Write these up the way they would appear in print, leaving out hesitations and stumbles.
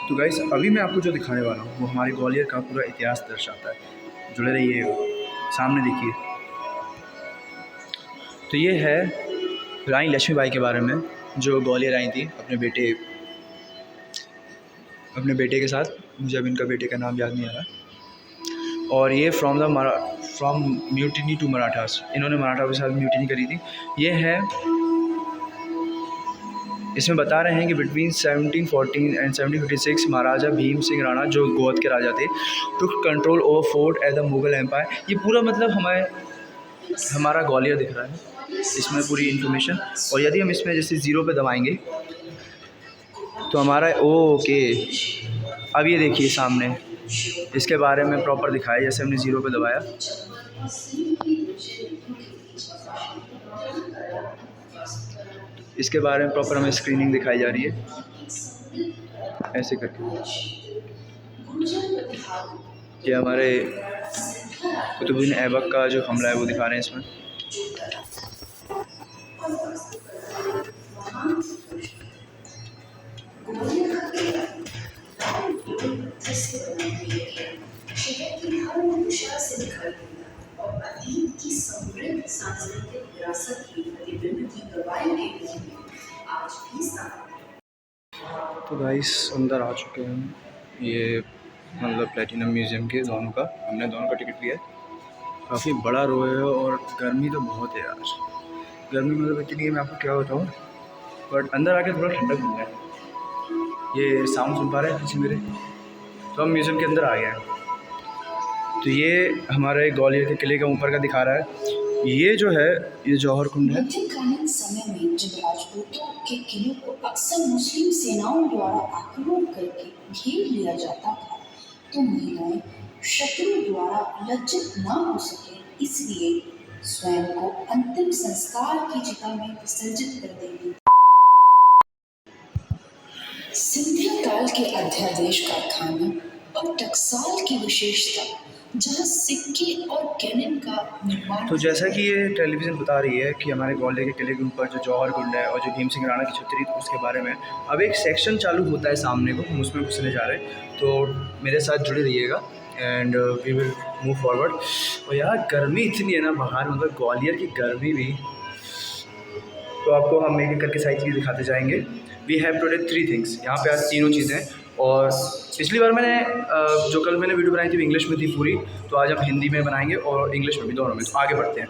तो गाइस अभी मैं आपको जो दिखाने वाला हूँ वो हमारे ग्वालियर का पूरा इतिहास दर्शाता है। जुड़े रहिए, सामने देखिए। तो ये है रानी लक्ष्मीबाई के बारे में, जो ग्वालियर आई थी अपने बेटे के साथ। मुझे अब इनका बेटे का नाम याद नहीं आ रहा। और ये फ्रॉम म्यूटिनी टू मराठास, इन्होंने मराठा के साथ म्यूटिनी करी थी। ये है, इसमें बता रहे हैं कि बिटवीन 1714 एंड 1756 महाराजा भीम सिंह राणा, जो गोद के राजा थे, took control over fort at the Mughal empire. ये पूरा मतलब हमारा ग्वालियर दिख रहा है इसमें पूरी इन्फॉर्मेशन। और यदि हम इसमें जैसे ज़ीरो पे दबाएंगे तो हमारा ओके, अब ये देखिए सामने इसके बारे में प्रॉपर दिखाया। जैसे हमने ज़ीरो पे दबाया, इसके बारे में प्रॉपर हमें स्क्रीनिंग दिखाई जा रही है ऐसे करके। ये हमारे कुतुबुद्दीन ऐबक का जो हमला है वो दिखा रहे हैं इसमें। तो गाइस अंदर आ चुके हैं, ये मतलब प्लेटिनम म्यूज़ियम के दोनों का, हमने दोनों का टिकट लिया है। काफ़ी बड़ा रो है और गर्मी तो बहुत है यार। गर्मी मतलब इतनी है, मैं आपको क्या बताऊँ। बट अंदर आके थोड़ा ठंडक मिल रहा है। ये साउंड सुन पा रहे हैं पीछे मेरे। तो हम म्यूज़ियम के अंदर आ गए हैं। तो ये हमारे ग्वालियर के किले का ऊपर का दिखा रहा है। ये जो है ये जौहर कुंड है। मध्यकालीन समय में जब राजपूतों के किलों को अक्सर मुस्लिम सेनाओं द्वारा आक्रमण करके घेर लिया जाता था, तो महिलाएं शत्रु द्वारा लज्जित न हो सके, इसलिए स्वयं को अंतिम संस्कार की चिता में विसर्जित कर देती। सिंधिया काल के अध्यादेश कारखाने और टकसाल की विशेषता, जहाँ सिक्के और कैनन का निर्माण। तो जैसा कि ये टेलीविज़न बता रही है कि हमारे ग्वालियर के किले के ऊपर जो जौहर कुंड है और जो भीम सिंह राणा की छतरी थी उसके बारे में अब एक सेक्शन चालू होता है सामने को, हम उसमें घुसने जा रहे हैं। तो मेरे साथ जुड़े रहिएगा and we will move forward. और यार गर्मी इतनी है ना बाहर, मतलब ग्वालियर की गर्मी भी। तो आपको हम एक एक करके सारी चीज़ें दिखाते जाएंगे। वी हैव टुडे 3 थिंग्स, यहाँ पे आज तीनों चीज़ें हैं। और पिछली बार मैंने जो कल मैंने वीडियो बनाई थी वो इंग्लिश में थी पूरी, तो आज हम हिंदी में बनाएंगे और इंग्लिश में भी, दोनों में। तो आगे बढ़ते हैं।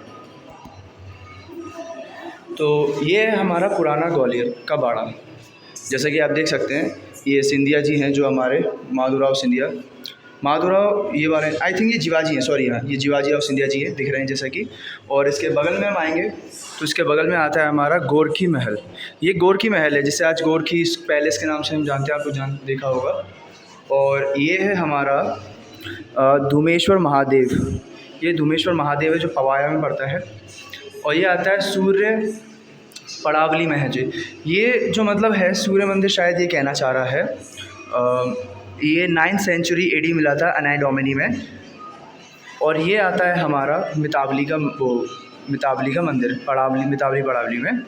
तो ये है हमारा पुराना ग्वालियर का बाड़ा। जैसा कि आप देख सकते हैं, ये सिंधिया जी हैं जो हमारे माधोराव सिंधिया, माधोराव ये वाले, आई थिंक ये जीवाजी हैं, सॉरी हाँ ये जीवाजी और सिंधिया जी हैं, दिख रहे हैं जैसा कि। और इसके बगल में हम आएंगे तो इसके बगल में आता है हमारा गोरखी महल। ये गोरखी महल है जिसे आज गोरखी पैलेस के नाम से हम जानते हैं, आपको देखा होगा। और ये है हमारा धूमेश्वर महादेव। ये धूमेश्वर महादेव है जो पवाया में पड़ता है। और ये आता है सूर्य पड़ावली महज। ये जो मतलब है सूर्य मंदिर, शायद ये कहना चाह रहा है। ये 9th सेंचुरी AD मिला था अनाई डोमिनी में। और ये आता है हमारा मितावली का मंदिर, मितावली पड़ावली में।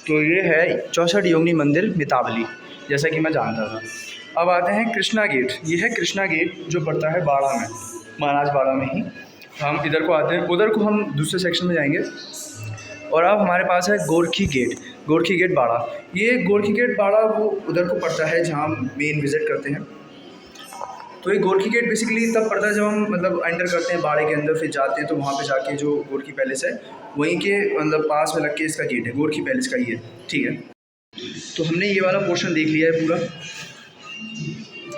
तो ये है 64 योगिनी मंदिर मितावली, जैसा कि मैं जानता था। अब आते हैं कृष्णा गेट। ये है कृष्णा गेट जो पड़ता है बाड़ा में, महाराज बाड़ा में ही। हम इधर को आते हैं, उधर को हम दूसरे सेक्शन में जाएंगे। और अब हमारे पास है गोरखी गेट बाड़ा। ये गोरखी गेट बाड़ा वो उधर को पड़ता है जहाँ हम मेन विज़िट करते हैं। तो ये गोरखी गेट बेसिकली तब पड़ता है जब हम मतलब एंटर करते हैं बाड़े के अंदर, फिर जाते हैं तो वहाँ पे जाके जो गोरखी पैलेस है वहीं के मतलब पास में लग के इसका गेट है, गोरखी पैलेस का ये, ठीक है। तो हमने ये वाला पोर्शन देख लिया है पूरा।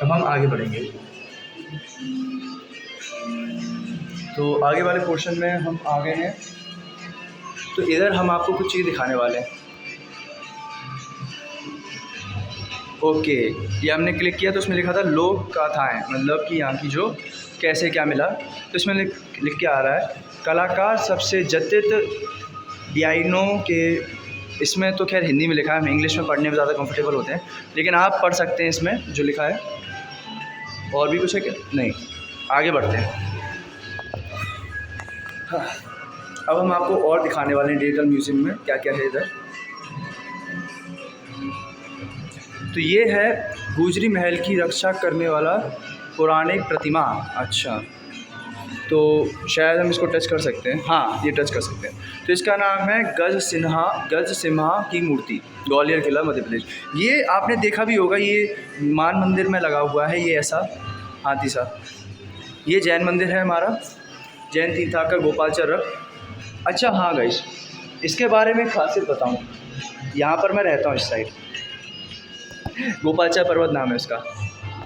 अब हम आगे बढ़ेंगे। तो आगे वाले पोर्शन में हम आ गए हैं। तो इधर हम आपको कुछ चीज़ दिखाने वाले हैं। ओके, ये हमने क्लिक किया तो उसमें लिखा था लोक गाथाएँ, मतलब कि यहाँ की जो कैसे क्या मिला। तो इसमें लिख के आ रहा है कलाकार सबसे जतित डियाइनों के। इसमें तो खैर हिंदी में लिखा है, हम इंग्लिश में पढ़ने में ज़्यादा कंफर्टेबल होते हैं, लेकिन आप पढ़ सकते हैं इसमें जो लिखा है। और भी कुछ है क्या? नहीं, आगे बढ़ते हैं। हाँ, अब हम आपको और दिखाने वाले हैं डिजिटल म्यूज़ियम में क्या क्या है इधर। तो ये है गुजरी महल की रक्षा करने वाला पौराणिक प्रतिमा। अच्छा, तो शायद हम इसको टच कर सकते हैं। हाँ, ये टच कर सकते हैं। तो इसका नाम है गज सिम्हा की मूर्ति, ग्वालियर किला, मध्य प्रदेश। ये आपने देखा भी होगा, ये मान मंदिर में लगा हुआ है, ये ऐसा हाथी सा। ये जैन मंदिर है हमारा, जैन तीर्थंकर गोपालचरण। अच्छा हाँ गाइस, इसके बारे में खासियत बताऊँ, यहाँ पर मैं रहता हूँ इस साइड, गोपालचर पर्वत नाम है उसका।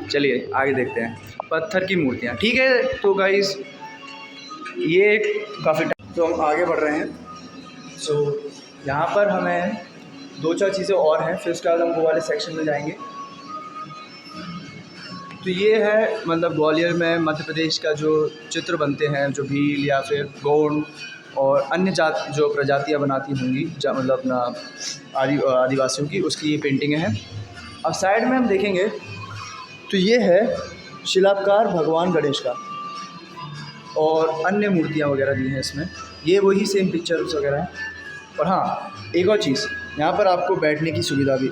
चलिए आगे देखते हैं। पत्थर की मूर्तियाँ, ठीक है। तो गाइस ये काफ़ी तो हम आगे बढ़ रहे हैं। सो यहाँ पर हमें 2-4 चीज़ें और हैं, फिर उसके बाद हम वो वाले सेक्शन में जाएंगे। तो ये है मतलब ग्वालियर में मध्य प्रदेश का जो चित्र बनते हैं, जो भील या फिर गोंड और अन्य जात जो प्रजातियाँ बनाती होंगी, मतलब अपना आदिवासियों की, उसकी ये पेंटिंगें हैं। अब साइड में हम देखेंगे तो ये है शिलापकार भगवान गणेश का, और अन्य मूर्तियाँ वगैरह दी हैं इसमें। ये वही सेम पिक्चर्स वगैरह हैं। और हाँ, एक और चीज़, यहाँ पर आपको बैठने की सुविधा भी,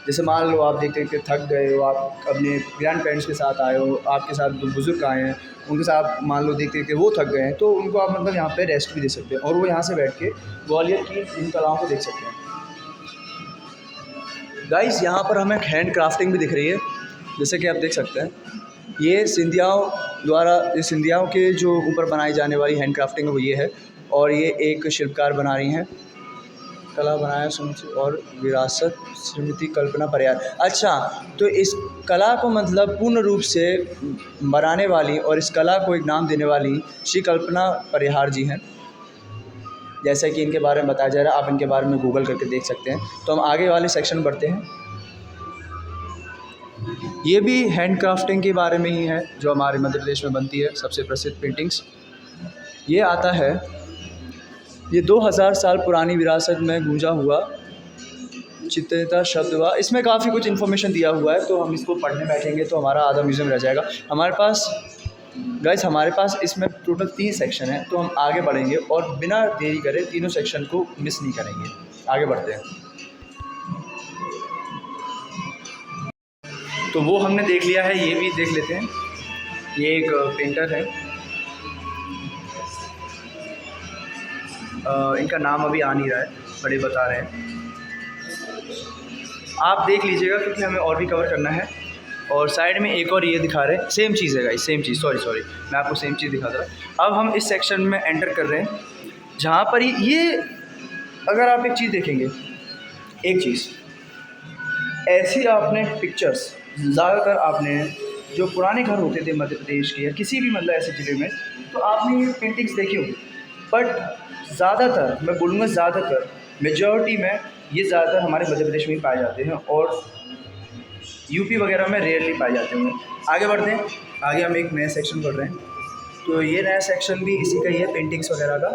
जैसे मान लो आप देखते देखते थक गए हो, आप अपने ग्रैंड पेरेंट्स के साथ आए हो, आपके साथ 2 बुज़ुर्ग आए हैं, उनके साथ मान लो देखते देखते वो थक गए हैं, तो उनको आप मतलब यहाँ पे रेस्ट भी दे सकते हैं, और वो यहाँ से बैठ के ग्वालियर की इन कलाओं को देख सकते हैं। गाइस यहाँ पर हमें हैंड क्राफ्टिंग भी दिख रही है, जैसे कि आप देख सकते हैं। ये सिंधियाओं के जो ऊपर बनाई जाने वाली हैंड क्राफ्टिंग है वो ये है, और ये एक शिल्पकार बना रही हैं। कला बनाया समिति और विरासत समिति कल्पना परिहार। अच्छा, तो इस कला को मतलब पूर्ण रूप से बनाने वाली और इस कला को एक नाम देने वाली श्री कल्पना परिहार जी हैं, जैसा कि इनके बारे में बताया जा रहा है। आप इनके बारे में गूगल करके देख सकते हैं। तो हम आगे वाले सेक्शन में बढ़ते हैं। ये भी हैंड क्राफ्टिंग के बारे में ही है, जो हमारे मध्य प्रदेश में बनती है सबसे प्रसिद्ध पेंटिंग्स। ये आता है, ये 2000 साल पुरानी विरासत में गूंजा हुआ चित्रता शब्द हुआ। इसमें काफ़ी कुछ इन्फॉर्मेशन दिया हुआ है, तो हम इसको पढ़ने बैठेंगे तो हमारा आधा म्यूज़ियम रह जाएगा हमारे पास। गाइस हमारे पास इसमें टोटल 3 सेक्शन है, तो हम आगे बढ़ेंगे और बिना देरी करे तीनों सेक्शन को मिस नहीं करेंगे। आगे बढ़ते हैं। तो वो हमने देख लिया है, ये भी देख लेते हैं। ये एक पेंटर है, इनका नाम अभी आ नहीं रहा है, बड़े बता रहे हैं। आप देख लीजिएगा क्योंकि हमें और भी कवर करना है। और साइड में एक और ये दिखा रहे हैं, सेम चीज़ है गाइस, सेम चीज़। सॉरी मैं आपको सेम चीज़ दिखा रहा। अब हम इस सेक्शन में एंटर कर रहे हैं, जहाँ पर ये अगर आप एक चीज़ देखेंगे, एक चीज़ ऐसी आपने पिक्चर्स ज़्यादातर आपने जो पुराने घर होते थे मध्य प्रदेश के या किसी भी मतलब ऐसे ज़िले में, तो आपने ये पेंटिंग्स देखी होगी। बट ज़्यादातर, मैं बोलूँगा ज़्यादातर, मेजॉरिटी में ये ज़्यादातर हमारे मध्य प्रदेश में ही पाए जाते हैं, और यूपी वगैरह में रेयरली पाए जाते होंगे। आगे बढ़ते हैं। आगे हम एक नया सेक्शन पढ़ रहे हैं, तो ये नया सेक्शन भी इसी का ही है, पेंटिंग्स वगैरह का।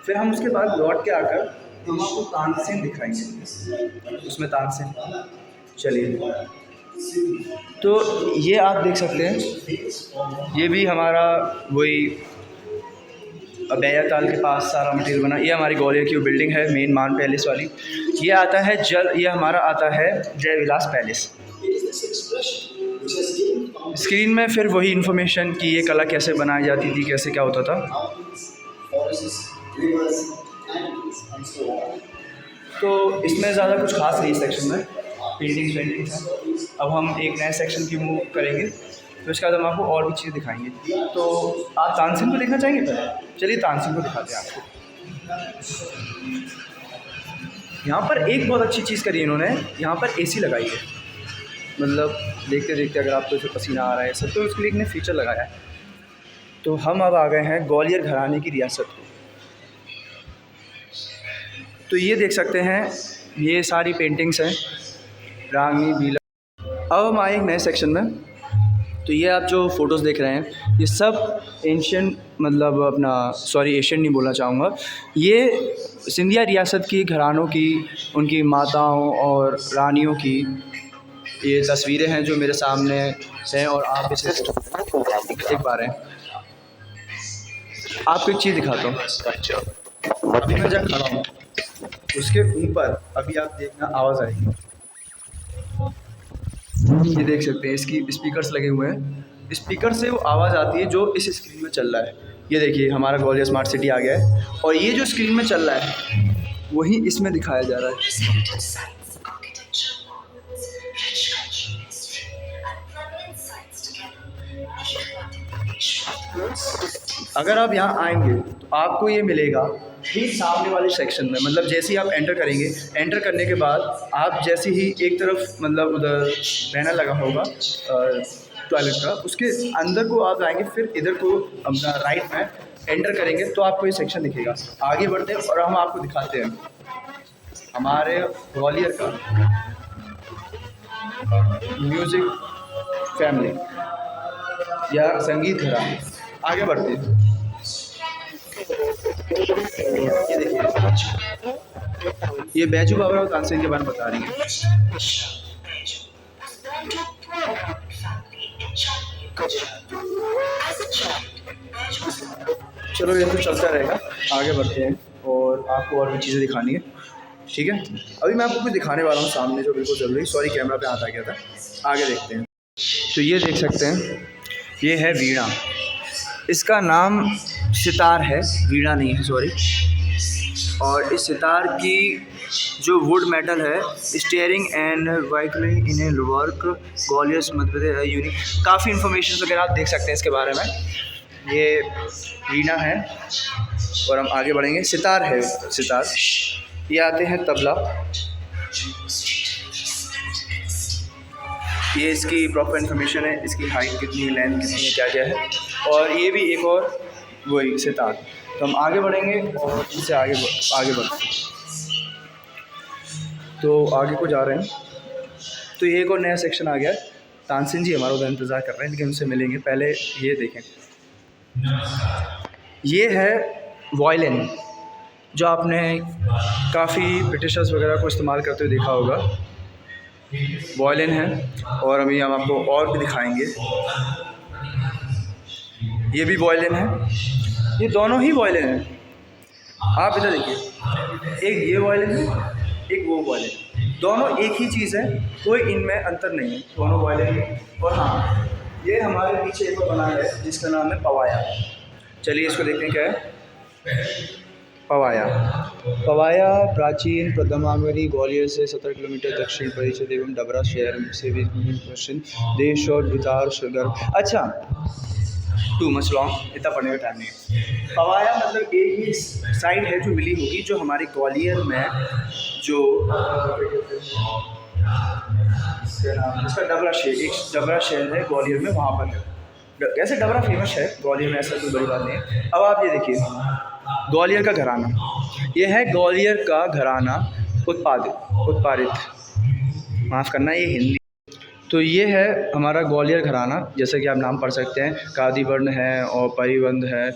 फिर हम उसके बाद लौट के आकर हम आपको तानसेन दिखाएंगे, उसमें तानसेन। चलिए, तो ये आप देख सकते हैं, ये भी हमारा वही बैया ताल के पास सारा मटेरियल बना। ये हमारी ग्वालियर की बिल्डिंग है, मेन मान पैलेस वाली। ये आता है ये हमारा आता है जय विलास पैलेस। स्क्रीन में फिर वही इन्फॉर्मेशन कि ये कला कैसे बनाई जाती थी, कैसे क्या होता था। तो इसमें ज़्यादा कुछ खास नहीं सेक्शन में, पेंटिंग्स है। अब हम एक नए सेक्शन की मूव करेंगे, तो इसके बाद हम आपको और भी चीज़ें दिखाएंगे। तो आप तानसेन को देखना चाहेंगे पहले? चलिए तानसेन को दिखाते हैं आपको। यहाँ पर एक बहुत अच्छी चीज़ करी इन्होंने, यहाँ पर एसी लगाई है। मतलब देखते देखते अगर आपको जो पसीना आ रहा है सब, तो उसके लिए इन्होंने फीचर लगाया है। तो हम अब आ गए हैं ग्वालियर घराने की रियासत को। तो ये देख सकते हैं, ये सारी पेंटिंग्स हैं, रागनी बीला। अब हम आए एक नए सेक्शन में। तो ये आप जो फ़ोटोज़ देख रहे हैं, ये सब एशियन, मतलब अपना एशियन नहीं बोलना चाहूँगा, ये सिंधिया रियासत की घरानों की, उनकी माताओं और रानियों की ये तस्वीरें हैं जो मेरे सामने हैं, और आप इसे देख पा रहे हैं। आपको एक चीज़ दिखाता हूँ। अभी मैं जब खड़ा हूँ, उसके ऊपर अभी आप देखना आवाज़ आएगी। ये देख सकते हैं इसकी स्पीकर्स लगे हुए हैं। स्पीकर से वो आवाज़ आती है जो इस स्क्रीन में चल रहा है। ये देखिए हमारा ग्वालियर स्मार्ट सिटी आ गया है और ये जो स्क्रीन में चल रहा है वही इसमें दिखाया जा रहा है। अगर आप यहाँ आएंगे तो आपको ये मिलेगा ठीक सामने वाले सेक्शन में, मतलब जैसे ही आप एंटर करेंगे, एंटर करने के बाद आप जैसे ही एक तरफ मतलब उधर बैनर लगा होगा टॉयलेट का, उसके अंदर को आप आएंगे, फिर इधर को अपना राइट में एंटर करेंगे तो आपको ये सेक्शन दिखेगा। आगे बढ़ते हैं और हम आपको दिखाते हैं हमारे ग्वालियर का म्यूज़िक फैमिली या संगीत घराना। आगे बढ़ते हैं। ये देखिए ये बैजू बाबरा और तानसेन के बारे में बता रही है। चलो ये तो चलता रहेगा, आगे बढ़ते हैं और आपको और भी चीज़ें दिखानी है, ठीक है। अभी मैं आपको कुछ दिखाने वाला हूँ सामने जो बिल्कुल जरूरी, सॉरी कैमरा पे हाथ आ गया था। आगे देखते हैं। तो ये देख सकते हैं ये है वीणा, इसका नाम सितार है, वीणा नहीं है, सॉरी। और इस सितार की जो वुड मेटल है, स्टीयरिंग एंड वाइकलिंग in a work Gwalior Madhya Pradesh unique, काफ़ी इन्फॉर्मेशन वगैरह आप देख सकते हैं इसके बारे में। ये वीणा है और हम आगे बढ़ेंगे। सितार है, सितार। ये आते हैं तबला, ये इसकी प्रॉपर इन्फॉर्मेशन है, इसकी हाइट कितनी है, लेंथ कितनी है, क्या क्या है। और ये भी एक और वही सितार। तो हम आगे बढ़ेंगे और इनसे आगे बढ़ते हैं। तो आगे को जा रहे हैं तो ये एक और नया सेक्शन आ गया है। तानसेन जी हमारा उधर इंतज़ार कर रहे हैं, लेकिन उनसे मिलेंगे। पहले ये देखें, ये है वायलिन, जो आपने काफ़ी ब्रिटिशर्स वगैरह को इस्तेमाल करते हुए देखा होगा। वायलिन है और अभी हम आपको और भी दिखाएंगे। ये भी वायलिन है, ये दोनों ही वायलिन हैं। आप इधर देखिए, एक ये वायलिन है, एक वो वायलिन, दोनों एक ही चीज़ है, कोई इनमें अंतर नहीं है, दोनों वायलिन है। और हाँ, ये हमारे पीछे एक और बना है जिसका नाम है पवाया। चलिए इसको देखते हैं क्या है। पवाया, पवाया प्राचीन प्रथमावरी ग्वालियर से 17 किलोमीटर दक्षिण परिचित एवं डबरा शहर से भी पश्चिम देश और भितार सगर। अच्छा, टू मच लॉन्ग, इतना पढ़ने का टाइम नहीं है। पवाया मतलब एक ही साइड है जो मिली होगी, जो हमारे ग्वालियर में जो इसका डबरा शहर, एक डबरा शहर है ग्वालियर में, वहाँ पर है। ऐसे डबरा फेमस है ग्वालियर में, ऐसा कोई बड़ी बात नहीं है। अब आप ये देखिए ग्वालियर का घराना, ये है ग्वालियर का घराना उत्पादित, माफ़ करना ये हिंदी। तो ये है हमारा ग्वालियर घराना, जैसे कि आप नाम पढ़ सकते हैं, कादीवर्ण है और परिबंध है,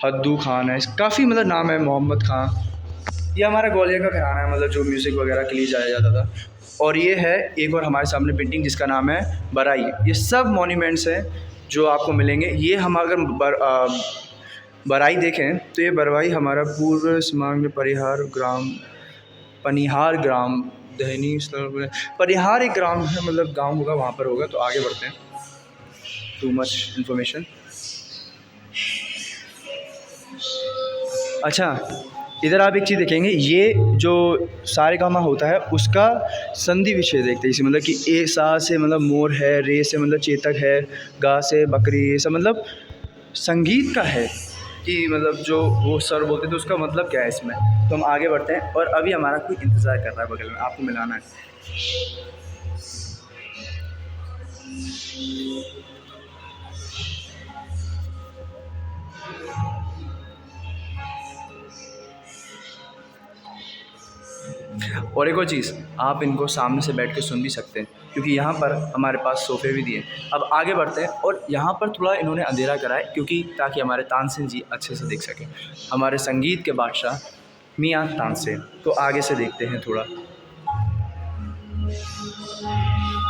हद्दू खान है, काफ़ी मतलब नाम है, मोहम्मद खान। ये हमारा ग्वालियर का घराना है, मतलब जो म्यूज़िक वगैरह के लिए जाया जाता था। और ये है एक और हमारे सामने पेंटिंग जिसका नाम है बराई। ये सब मॉन्यूमेंट्स हैं जो आपको मिलेंगे। ये हम अगर बराई देखें तो ये बरवाई हमारा पूर्व समांग पनिहार ग्राम दहनी परिहार एक ग्राम है, मतलब गांव होगा, वहाँ पर होगा। तो आगे बढ़ते हैं, टू मच इन्फॉर्मेशन। अच्छा, इधर आप एक चीज़ देखेंगे, ये जो सारेगामा होता है उसका संधि विच्छेद देखते हैं इसे, मतलब कि ए सा से मतलब मोर है, रे से मतलब चेतक है, गा से बकरी, ये सब मतलब संगीत का है कि मतलब जो वो सर बोलते थे उसका मतलब क्या है इसमें। तो हम आगे बढ़ते हैं और अभी हमारा कोई इंतज़ार कर रहा है बगल में, आपको मिलाना है। और एक और चीज़, आप इनको सामने से बैठ के सुन भी सकते हैं, क्योंकि यहाँ पर हमारे पास सोफ़े भी दिए। अब आगे बढ़ते हैं और यहाँ पर थोड़ा इन्होंने अंधेरा करा है, क्योंकि ताकि हमारे तानसेन जी अच्छे से देख सकें, हमारे संगीत के बादशाह मियाँ तानसेन। तो आगे से देखते हैं थोड़ा।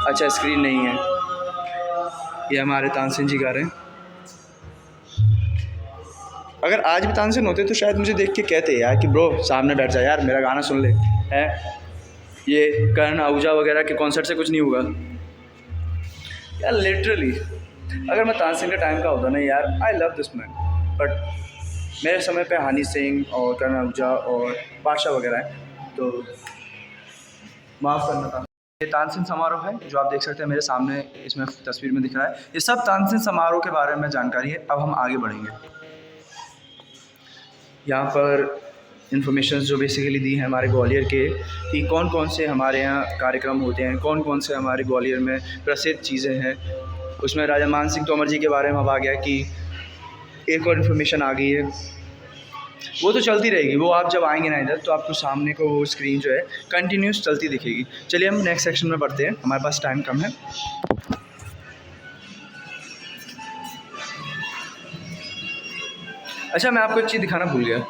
अच्छा, स्क्रीन नहीं है, ये हमारे तानसेन जी गा रहे हैं। अगर आज भी तानसेन होते तो शायद मुझे देख के कहते यार कि ब्रो सामने बैठ जा यार, मेरा गाना सुन ले। है ये करण आहूजा वगैरह के कॉन्सर्ट से कुछ नहीं होगा। यार लिटरली अगर मैं तानसेन के टाइम का होता ना यार, I love this man, but मेरे समय पे हनी सिंह और करण औजला और बादशाह वगैरह हैं, तो माफ़ करना था। ये तानसेन समारोह है जो आप देख सकते हैं मेरे सामने इसमें तस्वीर में दिख रहा है। ये सब तानसेन समारोह के बारे में जानकारी है। अब हम आगे बढ़ेंगे। यहाँ पर इन्फॉर्मेशंस जो बेसिकली दी हैं हमारे ग्वालियर के कि कौन कौन से हमारे यहाँ कार्यक्रम होते हैं, कौन कौन से हमारे ग्वालियर में प्रसिद्ध चीज़ें हैं। उसमें राजा मान सिंह तोमर जी के बारे में अब आ गया कि एक और इन्फॉर्मेशन आ गई है। वो तो चलती रहेगी, वो आप जब आएंगे ना इधर तो आपको सामने को वो स्क्रीन जो है कंटिन्यूस चलती दिखेगी। चलिए हम नेक्स्ट सेक्शन में बढ़ते हैं, हमारे पास टाइम कम है। अच्छा, मैं आपको एक चीज़ दिखाना भूल गया।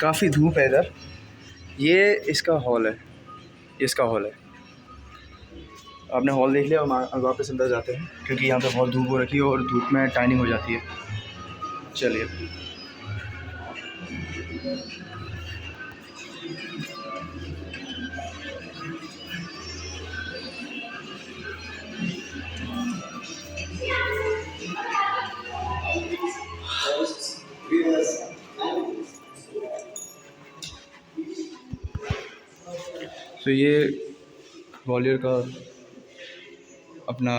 काफ़ी धूप है इधर। ये इसका हॉल है, इसका हॉल है। आपने हॉल देख लिया, और वापस अंदर जाते हैं क्योंकि यहाँ पे बहुत धूप हो रखी है और धूप में टाइनिंग हो जाती है। चलिए। तो ये ग्वालियर का अपना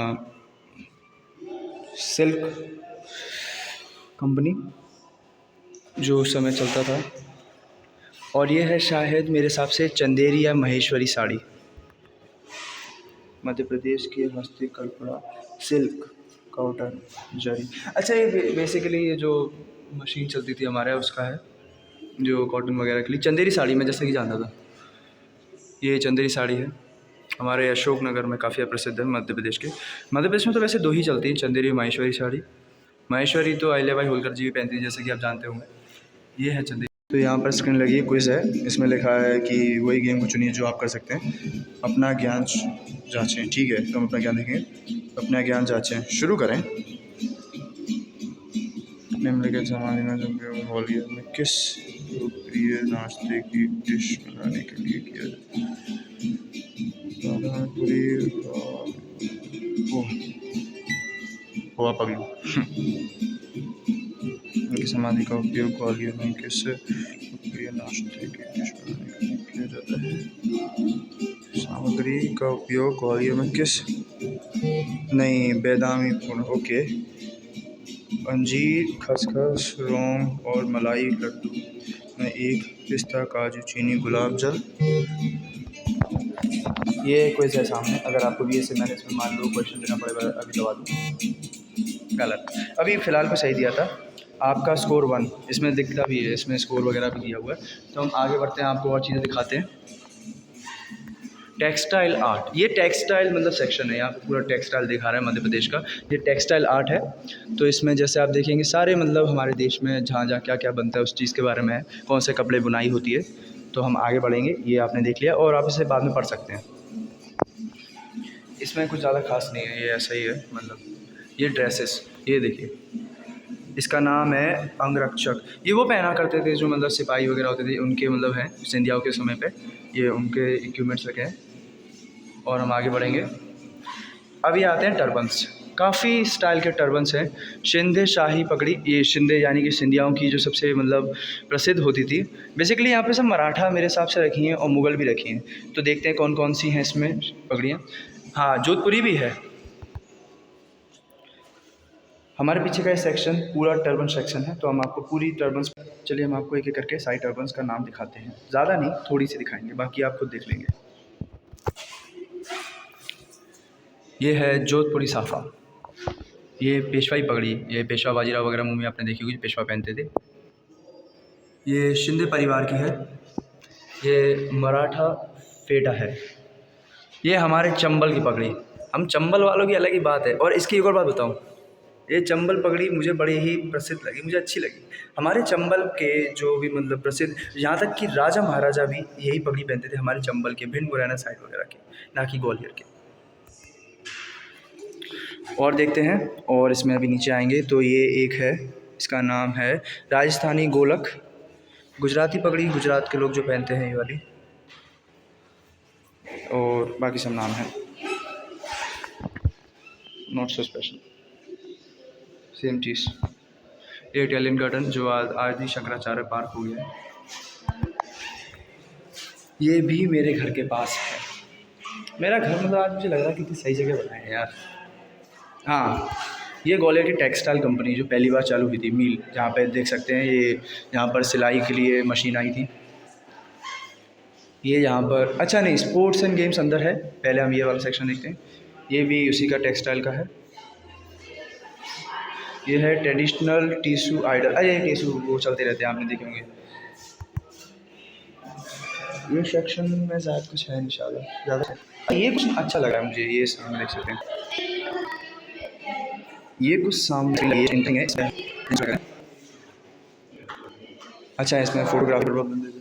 सिल्क कंपनी जो उस समय चलता था, और ये है शायद मेरे हिसाब से चंदेरी या महेश्वरी साड़ी, मध्य प्रदेश के हस्तकला सिल्क कॉटन जरी। अच्छा, ये बेसिकली ये जो मशीन चलती थी हमारे यहाँ उसका है, जो कॉटन वगैरह के लिए। चंदेरी साड़ी मैं जैसे कि जानता था, ये चंदेरी साड़ी है, हमारे अशोकनगर में काफ़ी प्रसिद्ध है। मध्य प्रदेश में तो वैसे दो ही चलती हैं, चंदेरी और माहेश्वरी साड़ी। माहेश्वरी तो अहिल्याबाई होलकर जी भी पहनती है, जैसे कि आप जानते होंगे। ये है चंदेरी। तो यहाँ पर स्क्रीन लगी है, क्विज़ है, इसमें लिखा है कि वही गेम को चुनिए जो आप कर सकते हैं। अपना ज्ञान जाँचें, ठीक है, तो हम अपना ज्ञान देखेंगे। अपना ज्ञान जाँचें, शुरू करें। निम्नलिखित सामग्री में जो उपयोग ग्वालियर में किस लोकप्रिय नाश्ते की डिश बनाने के लिए किया जाता है? पूरी पोहा पगलू। उनकी समाधि का उपयोग ग्वालियर में किस लोकप्रिय नाश्ते की डिश बनाने के लिए किया जाता है? सामग्री का उपयोग ग्वालियर में किस, नहीं, बेदामी पूर्ण, ओके। अंजीर, खसखस, लौंग और मलाई लड्डू में एक पिस्ता, काजू, चीनी, गुलाब जल। ये क्विज है सामने, अगर आपको भी ऐसे मैंने इसमें मान लो क्वेश्चन देना पड़ेगा, अभी दबा दूँ। गलत, अभी फ़िलहाल पे सही दिया था। आपका स्कोर 1, इसमें दिखता भी है, इसमें स्कोर वगैरह भी दिया हुआ है। तो हम आगे बढ़ते हैं, आपको और चीज़ें दिखाते हैं। टेक्सटाइल आर्ट, ये टेक्सटाइल मतलब सेक्शन है, यहाँ पे पूरा टेक्सटाइल दिखा रहा है मध्य प्रदेश का। ये टेक्सटाइल आर्ट है। तो इसमें जैसे आप देखेंगे सारे मतलब हमारे देश में जहाँ जहाँ क्या क्या बनता है उस चीज़ के बारे में है, कौन से कपड़े बुनाई होती है। तो हम आगे बढ़ेंगे, ये आपने देख लिया और आप इसे बाद में पढ़ सकते हैं। इसमें कुछ ज़्यादा खास नहीं है, ये ऐसा ही है मतलब। ये ड्रेसेस, ये देखिए, इसका नाम है अंगरक्षक। ये वो पहना करते थे जो मतलब सिपाही वगैरह होते थे, उनके मतलब हैं सिंधियाओं के समय पे, ये उनके इक्विपमेंट्स रखे हैं। और हम आगे बढ़ेंगे। अभी आते हैं टर्बन्स, काफ़ी स्टाइल के टर्बन्स हैं। शिंदे शाही पगड़ी, ये शिंदे यानी कि सिंधियाओं की जो सबसे मतलब प्रसिद्ध होती थी। बेसिकली यहाँ पे सब मराठा मेरे हिसाब से रखी हैं और मुग़ल भी रखी हैं। तो देखते हैं कौन कौन सी हैं इसमें पगड़ियाँ। हाँ, जोधपुरी भी है। हमारे पीछे का ये सेक्शन पूरा टर्बन सेक्शन है, तो हम आपको पूरी टर्बन्स, चलिए हम आपको एक एक करके सारी टर्बन्स का नाम दिखाते हैं। ज़्यादा नहीं, थोड़ी सी दिखाएंगे, बाकी आप खुद देख लेंगे। ये है जोधपुरी साफ़ा, ये पेशवाई पगड़ी, ये पेशवा बाजीराव वगैरह मूवी आपने देखी होगी, पेशवा पहनते थे। ये शिंदे परिवार की है। ये मराठा फेटा है। ये हमारे चंबल की पगड़ी, हम चंबल वालों की अलग ही बात है। और इसकी एक और बात बताऊँ, ये चंबल पगड़ी मुझे बड़ी ही प्रसिद्ध लगी, मुझे अच्छी लगी। हमारे चंबल के जो भी मतलब प्रसिद्ध, यहाँ तक कि राजा महाराजा भी यही पगड़ी पहनते थे हमारे चंबल के, भिंड मुरैना साइड वगैरह के, ना कि ग्वालियर के। और देखते हैं, और इसमें अभी नीचे आएंगे तो ये एक है, इसका नाम है राजस्थानी गोलक। गुजराती पगड़ी गुजरात के लोग जो पहनते हैं ये वाली। और बाकी सब नाम है, नॉट सो स्पेशल, सेम चीज़। ये इटालियन गार्डन जो आदि शंकराचार्य पार्क हो गया है, ये भी मेरे घर के पास है। मेरा घर मतलब आज मुझे लग रहा है कितनी सही जगह बनाए हैं यार। हाँ, ये ग्वालियर की टेक्सटाइल कंपनी जो पहली बार चालू हुई थी, मिल, जहाँ पे देख सकते हैं ये, यहाँ पर सिलाई के लिए मशीन आई थी। ये यहाँ पर, अच्छा नहीं, स्पोर्ट्स एंड गेम्स अंदर है, पहले हम ये वाला सेक्शन देखते हैं। ये भी उसी का टेक्सटाइल का है। ये है ट्रेडिशनल टिश्यू आइडल, अरे टिश्यू वो चलते रहते हैं, आपने देखे होंगे। ये सेक्शन में ज़्यादा कुछ है नहीं, ज़्यादा ये कुछ अच्छा लग रहा है मुझे, ये सामने देख सकते हैं, ये कुछ सामने ये पेंटिंग है इसमें। अच्छा इसमें फोटोग्राफर।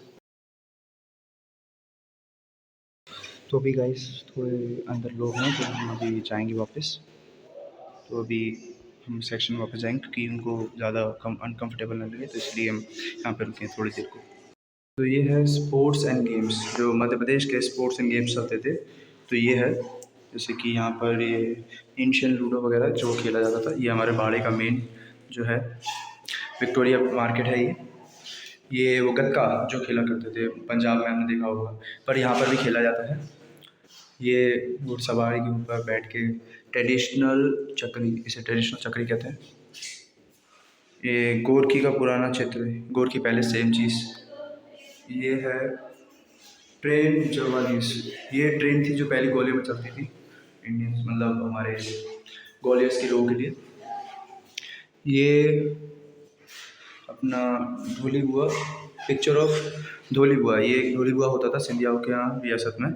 तो अभी गाइस थोड़े अंदर लोग हैं, तो हम अभी जाएंगे वापस। तो अभी हम सेक्शन में वापस जाएंगे क्योंकि उनको ज़्यादा अनकम्फर्टेबल ना लगे, तो इसलिए हम यहाँ पर रुके थोड़ी देर को। तो ये है स्पोर्ट्स एंड गेम्स, जो मध्य प्रदेश के स्पोर्ट्स एंड गेम्स चलते थे। तो ये है, जैसे कि यहाँ पर ये एंशियन लूडो वगैरह जो खेला जाता था। ये हमारे बाड़े का मेन जो है विक्टोरिया मार्केट है। ये वो गत्का जो खेला करते थे पंजाब में, हमने देखा होगा, पर यहाँ पर भी खेला जाता है। ये घुड़सवारी के ऊपर बैठ के ट्रेडिशनल चक्री, इसे ट्रेडिशनल चक्री कहते हैं। ये गोरखी का पुराना क्षेत्र है, गोरखी पैलेस, सेम चीज़। ये है ट्रेन जवानीस, ये ट्रेन थी जो पहले ग्वालियर में चलती थी, इंडियंस मतलब हमारे ग्वालियर के लोगों के लिए। ये अपना धोली बुआ, पिक्चर ऑफ धोली बुआ, ये एक धोली बुआ होता था सिंधियाओं के यहाँ रियासत में।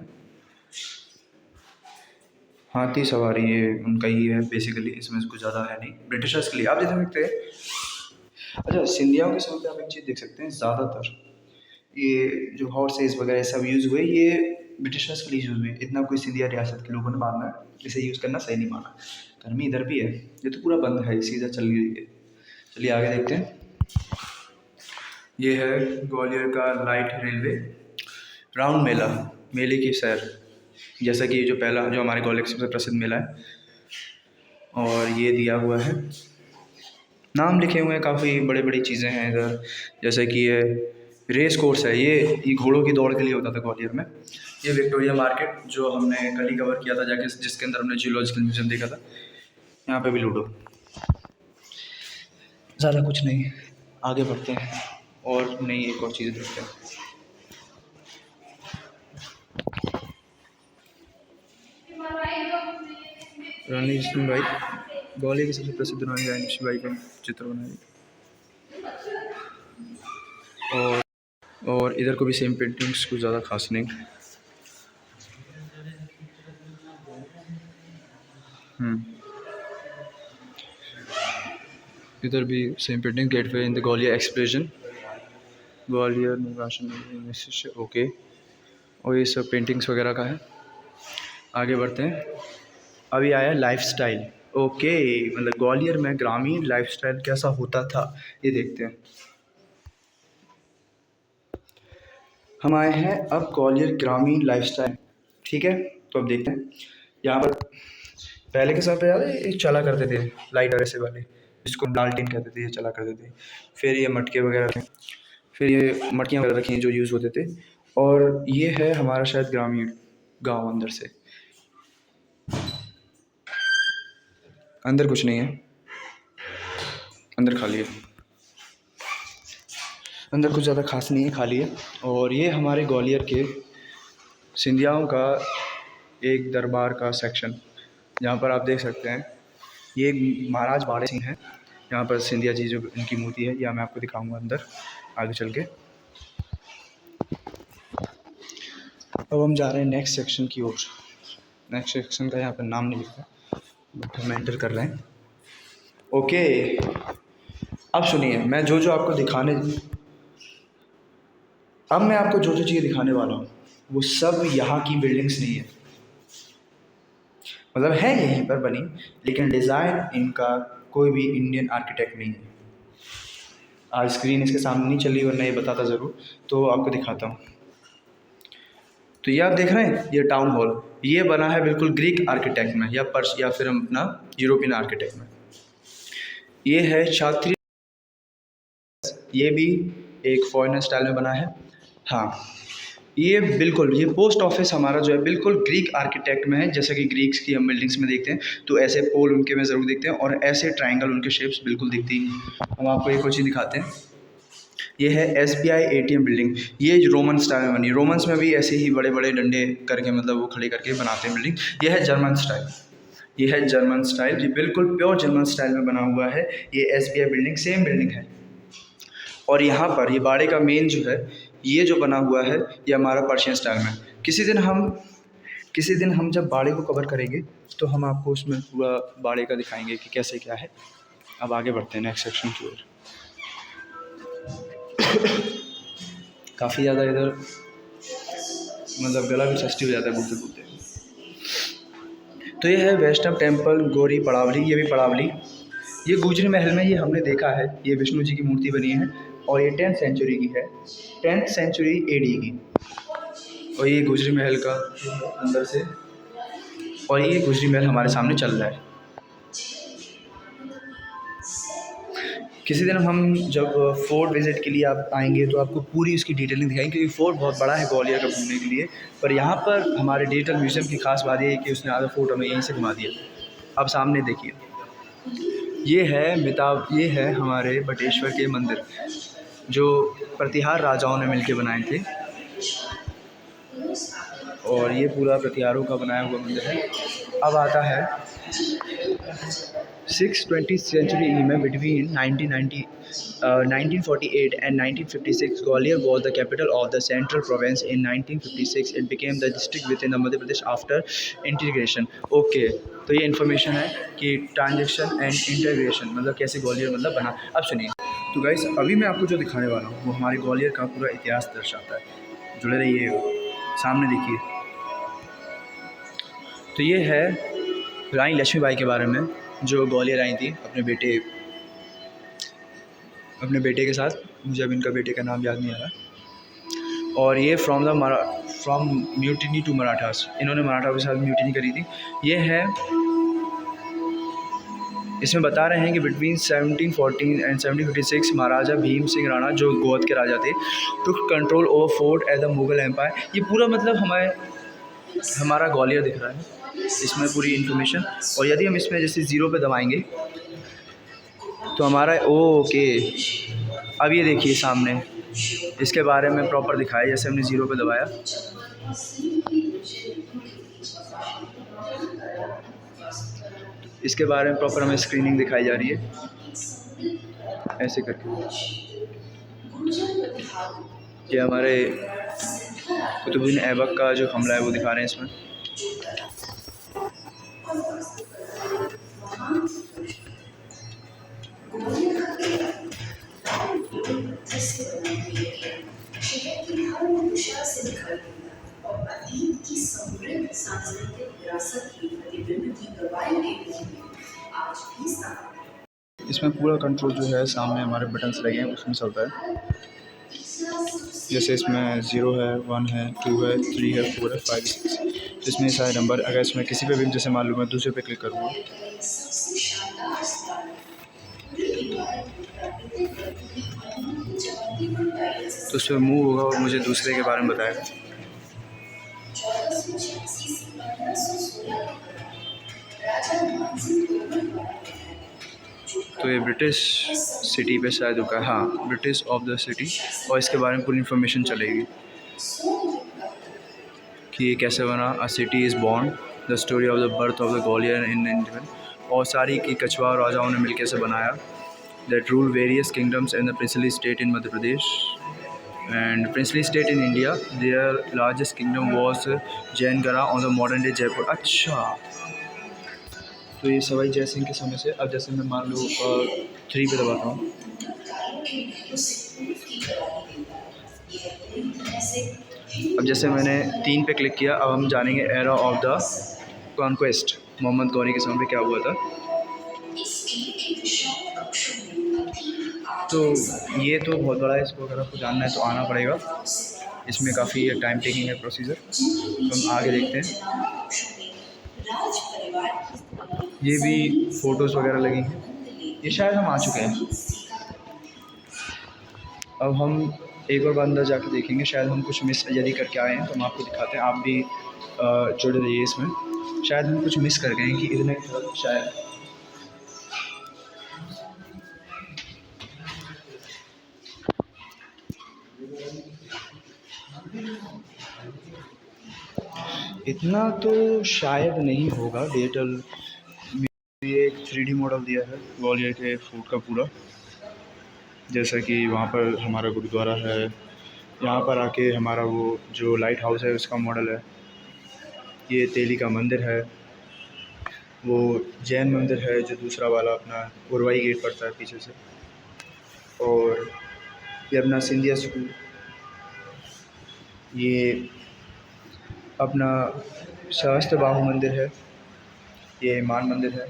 हाथी सवारी ये उनका ही है बेसिकली, इसमें कुछ ज़्यादा है नहीं, ब्रिटिशर्स के लिए आप देख सकते हैं। अच्छा सिंधियाओं के समय पे आप एक चीज़ देख सकते हैं, ज़्यादातर ये जो हॉर्सेस वगैरह सब यूज़ हुए, ये ब्रिटिशर्स के लिए यूज़ हुए। इतना कोई सिंधिया रियासत के लोगों ने माना है, इसे यूज़ करना सही नहीं माना। गर्मी इधर भी है, ये तो पूरा बंद है, सीधा चल रही है। चलिए आगे देखते हैं। ये है ग्वालियर का लाइट रेलवे राउंड मेला, मेले की सैर, जैसा कि जो पहला जो हमारे ग्वालियर का सबसे प्रसिद्ध मेला है। और ये दिया हुआ है, नाम लिखे हुए हैं, काफ़ी बड़ी बड़ी चीज़ें हैं इधर, जैसे कि ये रेस कोर्स है, ये घोड़ों की दौड़ के लिए होता था ग्वालियर में। ये विक्टोरिया मार्केट जो हमने कल ही कवर किया था जाके, जिसके अंदर हमने जियोलॉजिकल म्यूजियम देखा था। यहाँ पे भी लूडो, ज़्यादा कुछ नहीं, आगे बढ़ते हैं और नई एक और चीज़ देखते हैं। रानी लक्ष्मीबाई, ग्वालियर की सबसे प्रसिद्ध रानी लक्ष्मीबाई का चित्र बनाया। और इधर को भी सेम पेंटिंग्स, कुछ ज़्यादा खास नहीं। इधर भी same painting, gateway in the Gwalior expression, Gwalior निवासन, ओके। और ये सब पेंटिंग्स वगैरह का है। आगे बढ़ते हैं। अभी आया लाइफस्टाइल, ओके, मतलब ग्वालियर में ग्रामीण लाइफस्टाइल कैसा होता था, ये देखते हैं। हम आए हैं अब ग्वालियर ग्रामीण लाइफस्टाइल, ठीक है। तो अब देखते हैं यहाँ पर पहले के समय पे याद है ये चला करते थे लाइट वैसे वाले, जिसको लालटेन कहते थे, ये चला करते थे। फिर ये मटके वगैरह थे, फिर ये मटकियाँ वगैरह रखी हैं जो यूज़ होते थे। और ये है हमारा शायद ग्रामीण गांव, अंदर से, अंदर कुछ नहीं है, अंदर खाली है, अंदर कुछ ज़्यादा खास नहीं है, खाली है। और ये हमारे ग्वालियर के सिंधियाओं का एक दरबार का सेक्शन, जहाँ पर आप देख सकते हैं ये महाराज बाड़े सिंह हैं। यहाँ पर सिंधिया जी जो इनकी मूर्ति है, यह मैं आपको दिखाऊंगा अंदर आगे चल के। अब हम जा रहे हैं नेक्स्ट सेक्शन की ओर। नेक्स्ट सेक्शन का यहाँ पर नाम नहीं लिखा, बट हम एंटर कर रहे हैं। ओके, अब सुनिए, मैं जो आपको दिखाने, अब मैं आपको जो चीज़ें दिखाने वाला हूँ वो सब यहाँ की बिल्डिंग्स नहीं है, मतलब है यहीं पर बनी, लेकिन डिज़ाइन इनका कोई भी इंडियन आर्किटेक्ट नहीं है। आज स्क्रीन इसके सामने नहीं चली, वरना ये बताता ज़रूर, तो आपको दिखाता हूँ। तो ये आप देख रहे हैं, ये टाउन हॉल ये बना है बिल्कुल ग्रीक आर्किटेक्ट में या फिर हम अपना यूरोपियन आर्किटेक्ट में। ये है छात्री, ये भी एक फॉरेनर स्टाइल में बना है। हाँ, ये बिल्कुल ये पोस्ट ऑफिस हमारा जो है बिल्कुल ग्रीक आर्किटेक्ट में है, जैसा कि ग्रीक्स की हम बिल्डिंग्स में देखते हैं तो ऐसे पोल उनके में ज़रूर दिखते हैं और ऐसे ट्रायंगल उनके शेप्स बिल्कुल दिखती हैं। हम आपको एक और चीज़ दिखाते हैं, ये है SBI ATM बिल्डिंग। ये रोमन स्टाइल में बनी, रोमन्स में भी ऐसे ही बड़े बड़े डंडे करके मतलब वो खड़े करके बनाते हैं बिल्डिंग। ये है जर्मन स्टाइल, ये है जर्मन स्टाइल, ये बिल्कुल प्योर जर्मन स्टाइल में बना हुआ है। ये SBI बिल्डिंग सेम बिल्डिंग है। और यहाँ पर ये बाड़े का मेन जो है ये जो बना हुआ है ये हमारा पर्शियन स्टाइल में। किसी दिन हम जब बाड़े को कवर करेंगे तो हम आपको उसमें पूरा बाड़े का दिखाएंगे कि कैसे क्या है। अब आगे बढ़ते हैं नेक्स्ट सेक्शन की ओर। काफ़ी ज़्यादा इधर मतलब गला भी सस्ती हो जाता है बोलते बोलते। तो ये है वैष्णव टेम्पल गौरी पड़ावली, ये भी पड़ावली। ये गुजरी महल में ये हमने देखा है, ये विष्णु जी की मूर्ति बनी है और ये 10th सेंचुरी की है, 10th सेंचुरी AD की। और ये गुजरी महल का अंदर से, और ये गुजरी महल हमारे सामने चल रहा है। किसी दिन हम जब फोर्ट विज़िट के लिए आप आएंगे तो आपको पूरी उसकी डिटेलिंग दिखाएंगे, क्योंकि फोर्ट बहुत बड़ा है ग्वालियर का घूमने के लिए। पर यहाँ पर हमारे डिजिटल म्यूज़ियम की खास बात ये है कि उसने आधा फोर्ट हमें यहीं से घुमा दिया। अब सामने देखिए, ये है हमारे बटेश्वर के मंदिर जो प्रतिहार राजाओं ने मिलकर बनाए थे। और ये पूरा प्रतिहारों का बनाया हुआ मंदिर है। अब आता है 620 सेंचुरी में between 1948 and 1956 Gwalior was the capital of the central province. In 1956 it became the district within the Madhya Pradesh after integration. Okay, तो ये इन्फॉर्मेशन है कि ट्रांजेक्शन एंड इंटीग्रेशन मतलब कैसे ग्वालियर मतलब बना। अब सुनिए, तो गाइस अभी मैं आपको जो दिखाने वाला हूँ वो हमारे ग्वालियर का पूरा इतिहास दर्शाता है। जुड़े रहिए, सामने देखिए। तो ये है रानी लक्ष्मीबाई के बारे में जो ग्वालियर आई थी अपने बेटे के साथ। मुझे अब इनका बेटे का नाम याद नहीं आ रहा। और ये फ्रॉम म्यूटिनी टू मराठास, इन्होंने मराठा के साथ म्यूटिनी करी थी। ये है, इसमें बता रहे हैं कि बिटवीन 1714 एंड 1756 महाराजा भीम सिंह राणा जो गोद के राजा थे took control over fort as the Mughal empire. ये पूरा मतलब हमारा ग्वालियर दिख रहा है इसमें पूरी इन्फॉर्मेशन। और यदि हम इसमें जैसे ज़ीरो पे दबाएंगे तो हमारा ओके, अब ये देखिए सामने इसके बारे में प्रॉपर दिखाया। जैसे हमने ज़ीरो पे दबाया इसके बारे में प्रॉपर हमें स्क्रीनिंग दिखाई जा रही है ऐसे करके। ये हमारे कुतुबुद्दीन ऐबक का जो हमला है वो दिखा रहे हैं इसमें। इसमें पूरा कंट्रोल जो है सामने हमारे बटन्स लगे हैं उसमें चलता है। जैसे इसमें 0 है, 1 है, 2 है, 3 है, 4 है, 5 6। तो इसमें सारे नंबर, अगर इसमें किसी पे भी जैसे मालूम है दूसरे पे क्लिक करूँगा तो उस पर मूव होगा और मुझे दूसरे के बारे में बताएगा। तो ये ब्रिटिश सिटी पे शायद रुका है, हाँ ब्रिटिश ऑफ द सिटी। और इसके बारे में पूरी इन्फॉर्मेशन चलेगी कि ये कैसे बना। A city is born, the story of the birth of the Gwalior in India. और सारी की कछवा राजाओं ने मिलकर से बनाया। That rule various kingdoms in the princely state in Madhya Pradesh and princely state in India. There largest kingdom was Jaingarh on the modern day Jaipur. अच्छा, तो ये सवाई जय सिंह के समय से। अब जैसे मैं मान लो 3 पे दबाता हूँ, अब जैसे मैंने 3 पे क्लिक किया। अब हम जानेंगे era of the conquest, Mohammad Ghori के समय पे क्या हुआ था। तो ये तो बहुत बड़ा है, इसको अगर आपको जानना है तो आना पड़ेगा। इसमें काफ़ी टाइम टेकिंग है प्रोसीजर, तो हम आगे देखते हैं। राज परिवार की ये भी सरहदी फ़ोटोज़ सफरों वगैरह का लगी हैं। आनंद ये लेके शायद हम आ चुके हैं। सभी सीखा अब हम एक और बार अंदर जाके देखेंगे, शायद हम कुछ मिस यदि करके आए हैं तो हम आपको दिखाते हैं। आप भी जुड़े रहिए इसमें, शायद हम कुछ मिस कर गए हैं कि इतने शायद। इतना तो शायद नहीं होगा डिजिटल। ये एक 3D मॉडल दिया है ग्वालियर के फोर्ट का पूरा, जैसा कि वहाँ पर हमारा गुरुद्वारा है, यहाँ पर आके हमारा वो जो लाइट हाउस है उसका मॉडल है। ये तेली का मंदिर है, वो जैन मंदिर है जो दूसरा वाला अपना उरवाई गेट पड़ता है पीछे से, और ये अपना सिंधिया स्कूल, ये अपना सहस्त्र बाहु मंदिर है, ये मान मंदिर है,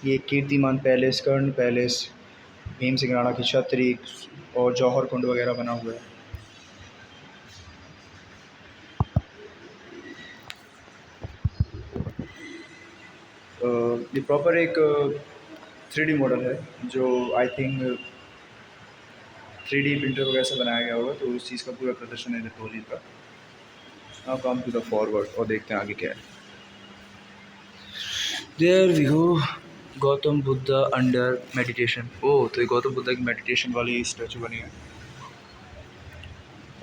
ये कीर्तिमान पैलेस, कर्ण पैलेस, भीम सिंह राणा की छतरी और जौहर कुंड वगैरह बना हुआ है। ये प्रॉपर एक 3D मॉडल है जो आई थिंक 3D प्रिंटर वगैरह से बनाया गया होगा, तो उस चीज़ का पूरा प्रदर्शन है नेपोलियन का। Now come to the forward और देखते हैं आगे क्या है। There we go, Gautam Buddha under meditation. Oh, तो ये गौतम बुद्धा की मेडिटेशन वाली स्टैचू बनी है।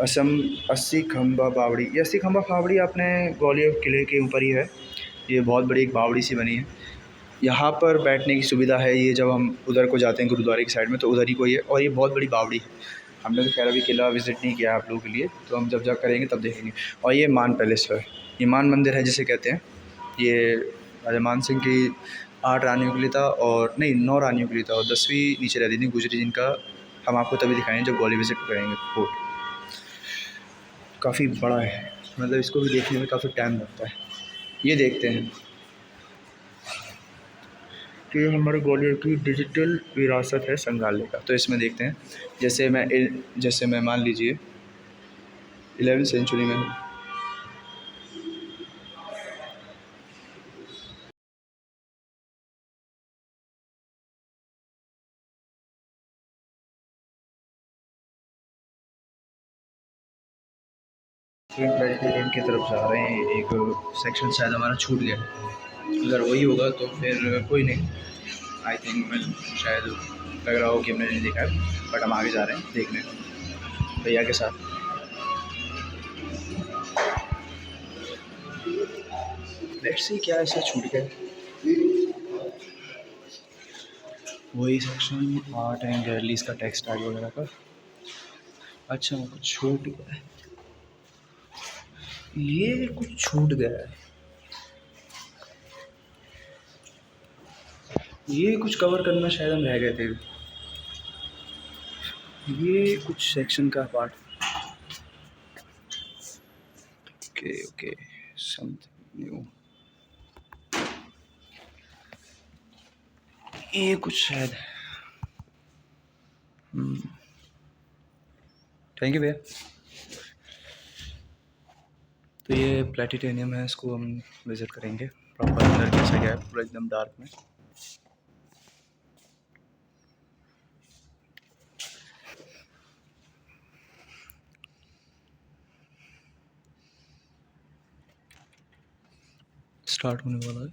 असम अस्सी खम्बा बावड़ी, ये अस्सी खम्बा बावड़ी अपने ग्वालियर किले के ऊपर ही है। ये बहुत बड़ी एक बावड़ी सी बनी है, यहाँ पर बैठने की सुविधा है। ये जब हम उधर को जाते हैं गुरुद्वारे की साइड में तो उधर ही को ये, और ये बहुत बड़ी बावड़ी है। हमने तो खैर अभी किला विज़िट नहीं किया आप लोगों के लिए, तो हम जब करेंगे तब देखेंगे। और ये मान पैलेस है, ये मान मंदिर है जिसे कहते हैं। ये राजा मान सिंह की 8 रानियों के लिए था, और नहीं 9 रानियों के लिए था, और 10वीं नीचे रहती थी गुजरी, जिनका हम आपको तभी दिखाएंगे जब ग्वालियर विज़िट करेंगे फोर्ट। काफ़ी बड़ा है, मतलब इसको भी देखने में काफ़ी टाइम लगता है। ये देखते हैं कि ये हमारे ग्वालियर की डिजिटल विरासत है संग्रहालय का, तो इसमें देखते हैं। जैसे मैं मान लीजिए 11वीं सेंचुरी में हूँ। प्लेनेटेरियम की तरफ जा रहे हैं, एक सेक्शन शायद हमारा छूट गया। अगर वही होगा तो फिर कोई नहीं, आई थिंक मैं शायद लग रहा हो कि हमने नहीं देखा है, बट हम आगे जा रहे हैं देखने भैया के साथ। लेट्स सी क्या ऐसा छूट गया। वही सेक्शन आर्ट एंड गैलरीज का, टेक्सटाइल वगैरह का। अच्छा, कुछ छूट गया है, ये कुछ छूट गया है, ये कुछ कवर करना शायद हम रह गए थे। ये कुछ सेक्शन का पार्ट। Okay something new. ये कुछ शायद, थैंक यू भैया। तो ये प्लेटिटेनियम है, इसको हम विज़िट करेंगे। प्रॉपर अंदर कैसा गया है, पूरा एकदम डार्क में। स्टार्ट होने वाला है।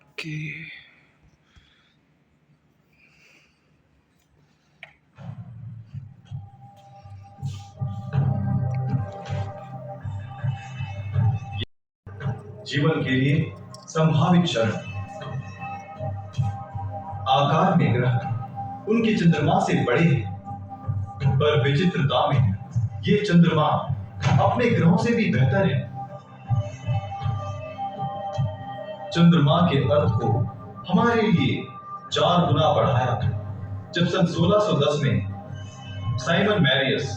ओके, जीवन के लिए संभावित क्षण, आकार में ग्रह उनके चंद्रमा से बड़े हैं, पर विचित्रता में ये चंद्रमा अपने ग्रहों से भी बेहतर है। चंद्रमा के अर्थ को हमारे लिए 4 गुना बढ़ाया जब सन 1610 में साइमन मैरियस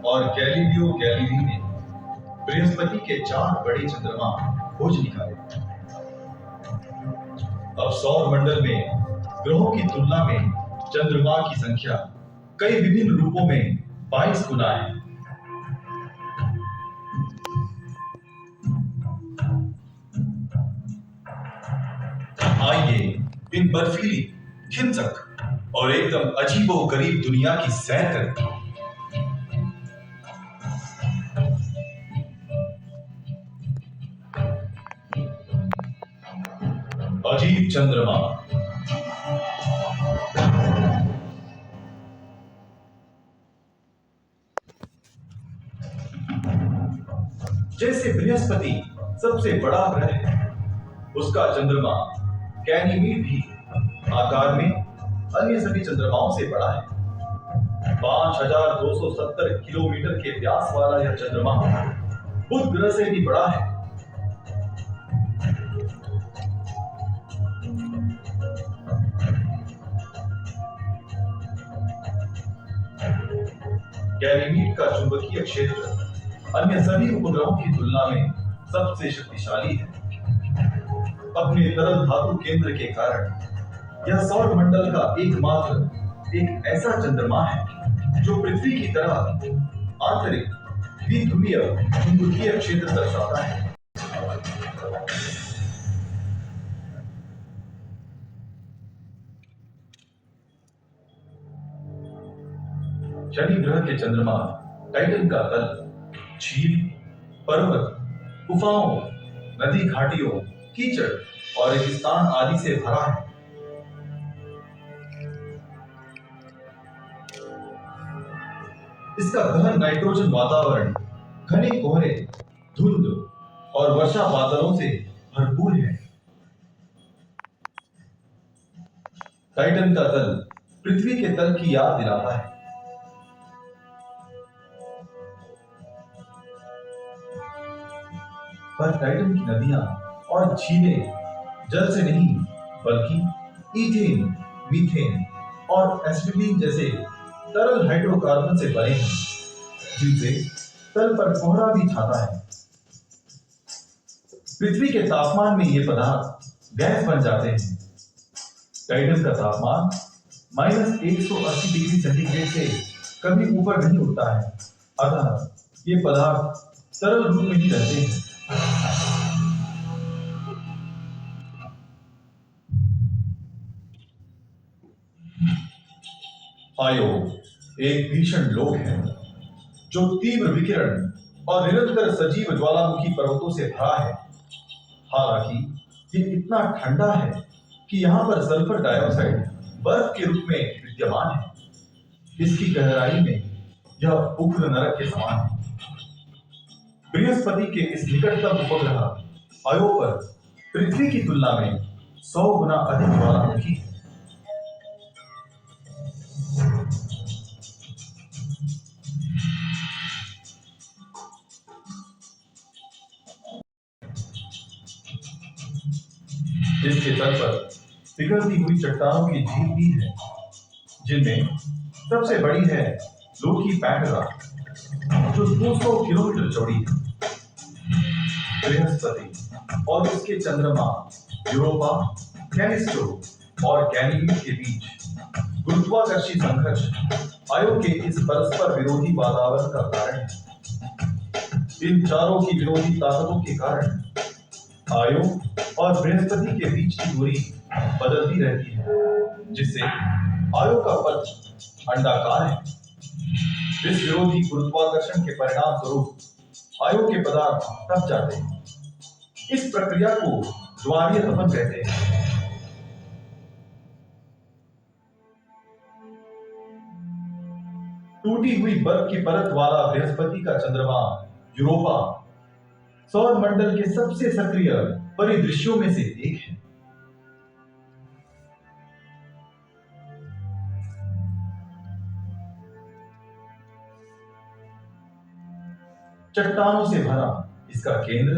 और गैलीलियो गैलीली ने बृहस्पति के 4 बड़े चंद्रमा खोज निकाले। अब सौर मंडल में ग्रहों की तुलना में चंद्रमा की संख्या कई विभिन्न रूपों में 22 गुना है। आइए इन बर्फीली, हिंसक और एकदम अजीबो-गरीब दुनिया की सैर करें। अजीब चंद्रमा। जैसे बृहस्पति सबसे बड़ा ग्रह है, उसका चंद्रमा गैनीमीड भी आकार में अन्य सभी चंद्रमाओं से बड़ा है। 5270 किलोमीटर के व्यास वाला यह चंद्रमा बुध ग्रह से भी बड़ा है। गैनीमीड का चुंबकीय क्षेत्र अन्य सभी उपग्रहों की तुलना में सबसे शक्तिशाली है। अपने तरल धातु केंद्र के कारण यह सौर मंडल का एकमात्र एक ऐसा चंद्रमा है जो पृथ्वी की तरह आंतरिक द्विध्रुवीय चुंबकीय क्षेत्र दर्शाता है। शनि ग्रह के चंद्रमा टाइटन का तल झील, पर्वत, गुफाओं, नदी घाटियों, कीचड़ और रेगिस्तान आदि से भरा है। इसका गहन नाइट्रोजन वातावरण घने कोहरे, धुंध और वर्षा बादलों से भरपूर है। टाइटन का तल पृथ्वी के तल की याद दिलाता है। पर टाइटन की नदियां और झीलें जल से नहीं बल्कि ईथेन, मीथेन और एसिटिलीन जैसे तरल हाइड्रोकार्बन से बने हैं, जिनसे तल पर कोहरा भी छाता है। पृथ्वी के तापमान में ये पदार्थ गैस बन जाते हैं। टाइटन का तापमान -180 डिग्री सेंटीग्रेड से कभी ऊपर नहीं उठता है, अतः ये पदार्थ तरल रूप में ही रहते हैं। आयो एक भीषण लोक है जो तीव्र विकिरण और निरंतर सजीव ज्वालामुखी पर्वतों से भरा है। हालांकि ये इतना ठंडा है कि यहाँ पर सल्फर डाइऑक्साइड बर्फ के रूप में विद्यमान है। इसकी गहराई में यह उग्र नरक के समान है। बृहस्पति के इस निकटतम उपग्रह आयो पर पृथ्वी की तुलना में 100 गुना अधिक ज्वालामुखी है। इसके तल पर पिघलती हुई चट्टानों की झील भी है, जिनमें सबसे बड़ी है लोकी पैटरा, जो 200 किलोमीटर चौड़ी है। बृहस्पति और इसके चंद्रमा यूरोपा, कैलिस्टो और गैनीमीड के बीच गुरुत्वाकर्षी संघर्ष आयो के इस परस्पर विरोधी वातावरण का कारण है। इन चारों की विरोधी ताकतों के कारण आयो और बृहस्पति के बीच की दूरी बदलती रहती है, जिससे आयो का पथ अंडाकार है। इस विरोधी गुरुत्वाकर्षण के परिणाम स्वरूप आयो के पदार्थ तप जाते हैं। इस प्रक्रिया को ज्वारीय तपन कहते हैं। टूटी हुई बर्फ की परत वाला बृहस्पति का चंद्रमा यूरोपा सौर मंडल के सबसे सक्रिय परिदृश्यों में से एक है। चट्टानों से भरा इसका केंद्र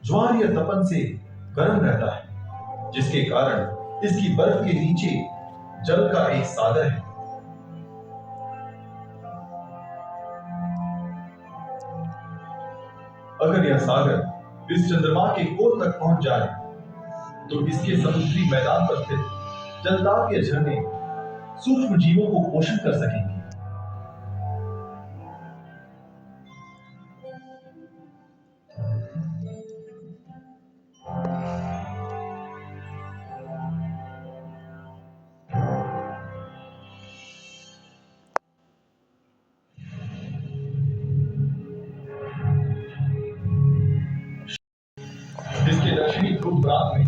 ज्वारीय तपन से गर्म रहता है, जिसके कारण इसकी बर्फ के नीचे जल का एक सागर है। अगर यह सागर इस चंद्रमा के कोर तक पहुंच जाए तो इसके समुद्री मैदान पर स्थित जलदार के झरने सूक्ष्म जीवों को पोषण कर सकेंगे। इसके दक्षिणी ध्रुव प्रांत में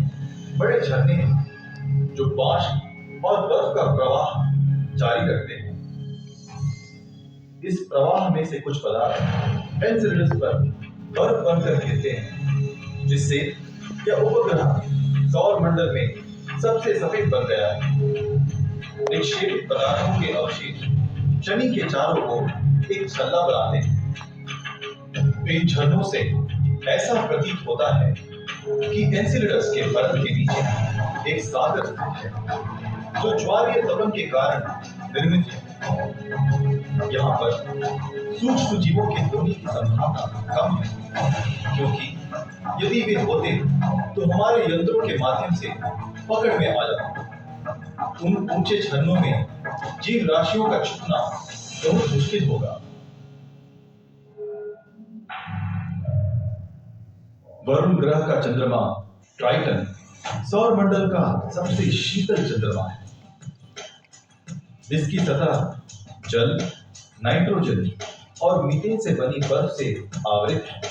बड़े झरने हैं जो बाष्प और बर्फ का प्रवाह जारी रखते हैं। इस प्रवाह में से कुछ पदार्थ एन्सेलेडस पर बर्फ बनकर गिरते हैं, जिससे यह उपग्रह सौर मंडल में सबसे सफेद बन गया है। निक्षेपित पदार्थों के अवशेष शनि के चारों ओर एक छल्ला बनाते हैं। इन झरनों से ऐसा प्रतीत होता है कि एन्सेलेडस के परत के नीचे एक सागर स्थित है जो ज्वारीय तपन के कारण निर्मित है। यहाँ पर सूक्ष्म जीवों के होने की संभावना कम है, क्योंकि यदि वे होते तो हमारे यंत्रों के माध्यम से पकड़ में आ जाते। उन ऊंचे झरनों में जीव राशियों का छुपना बहुत मुश्किल होगा। वरुण ग्रह का चंद्रमा ट्राइटन सौर मंडल का सबसे शीतल चंद्रमा है। इसकी सतह जल, नाइट्रोजन और मीथेन से बनी बर्फ से आवृत है।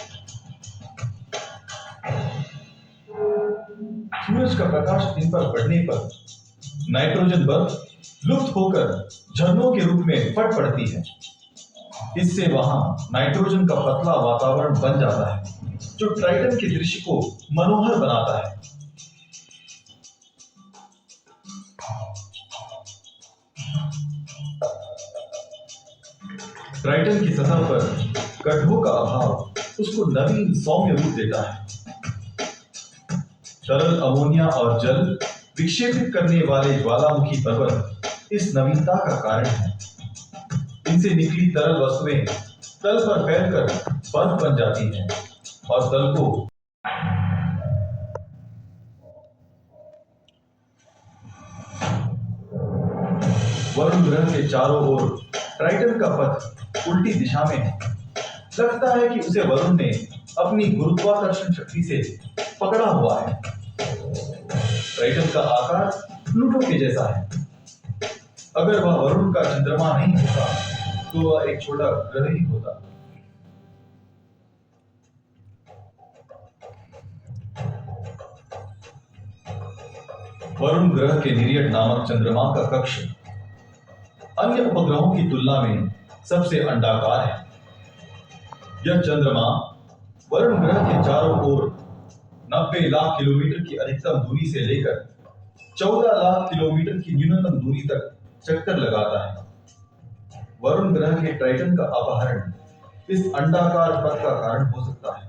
सूरज का प्रकाश इन पर पड़ने पर नाइट्रोजन बर्फ लुप्त होकर झरनों के रूप में फट पड़ती है। इससे वहां नाइट्रोजन का पतला वातावरण बन जाता है जो ट्राइटन के दृश्य को मनोहर बनाता है। ट्राइटन की सतह पर गड्ढों का अभाव उसको नवीन सौम्य रूप देता है। तरल अमोनिया और जल विक्षेपित करने वाले ज्वालामुखी पर्वत इस नवीनता का कारण है। इनसे निकली तरल वस्तुएं तल पर फैलकर बर्फ बन जाती हैं और तल को वरुण ग्रह के चारों ओर ट्राइटन का पथ उल्टी दिशा में है। लगता है कि उसे वरुण ने अपनी गुरुत्वाकर्षण शक्ति से पकड़ा हुआ है। ट्राइटन का आकार प्लूटो के जैसा है। अगर वह वरुण का चंद्रमा नहीं होता तो वह एक छोटा ग्रह ही होता। वरुण ग्रह के निरियट नामक चंद्रमा का कक्ष अन्य उपग्रहों की तुलना में सबसे अंडाकार है। यह चंद्रमा वरुण ग्रह के चारों ओर 90 लाख किलोमीटर की अधिकतम दूरी से लेकर 14 लाख किलोमीटर की न्यूनतम दूरी तक चक्कर लगाता है। वरुण ग्रह के ट्राइटन का अपहरण इस अंडाकार पथ का कारण हो सकता है।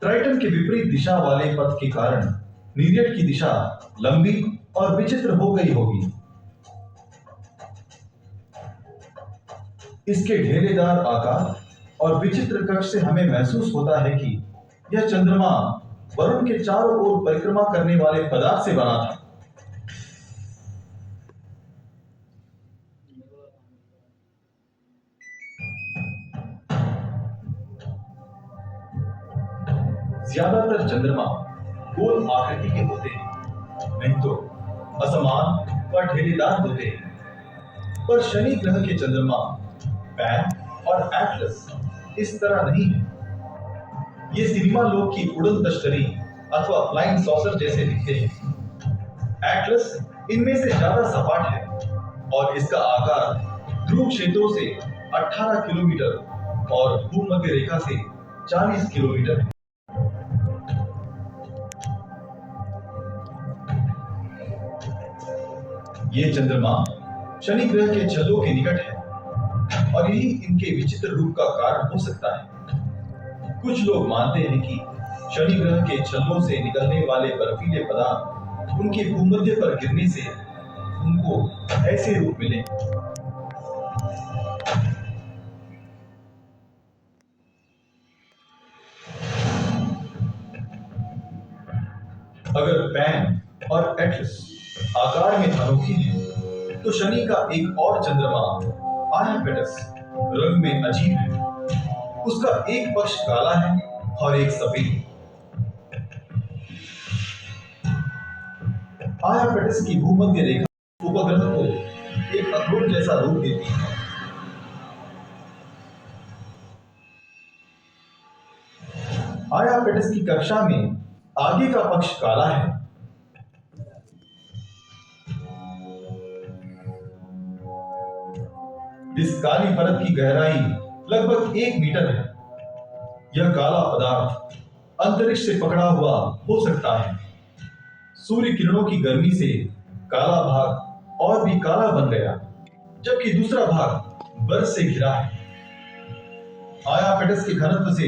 ट्राइटन के विपरीत दिशा वाले पथ के कारण नीरियट की दिशा लंबी और विचित्र हो गई होगी। इसके ढेरेदार आकार और विचित्र कक्ष से हमें महसूस होता है कि यह चंद्रमा वरुण के चारों ओर परिक्रमा करने वाले पदार्थ से बना था। ज्यादातर चंद्रमा गोल आकृति के होते हैं, नहीं तो असमान व ढेरेदार होते हैं। पर शनि ग्रह के चंद्रमा पैन और एटलस इस तरह नहीं है। ये सिनेमा लोक की उड़न तश्तरी अथवा फ्लाइंग सॉसर जैसे दिखते हैं। एटलस इनमें से ज्यादा सपाट है और इसका आकार ध्रुव क्षेत्रों से 18 किलोमीटर और भूमध्य रेखा से 40 किलोमीटर है। ये चंद्रमा शनि ग्रह के छल्लों के निकट है और यही इनके विचित्र रूप का कारण हो सकता है। कुछ लोग मानते हैं कि शनि ग्रह के छल्लों से निकलने वाले बर्फीले पदार्थ उनके भूमध्य पर गिरने से उनको ऐसे रूप मिले। अगर पैन और एटलस आकार में अनोखे हैं, तो शनि का एक और चंद्रमा आयापेटस रंग में अजीब है। उसका एक पक्ष काला है और एक सफेद। आयापेटस की भूमध्य रेखा उपग्रह को एक अखरोट जैसा रूप देती है। आयापेटस की कक्षा में आगे का पक्ष काला है। इस काली परत की गहराई लगभग 1 मीटर है। यह काला पदार्थ अंतरिक्ष से पकड़ा हुआ हो सकता है। सूर्य किरणों की गर्मी से काला भाग और भी काला बन गया, जबकि दूसरा भाग बर्फ से घिरा है। आयापेटस के घनत्व से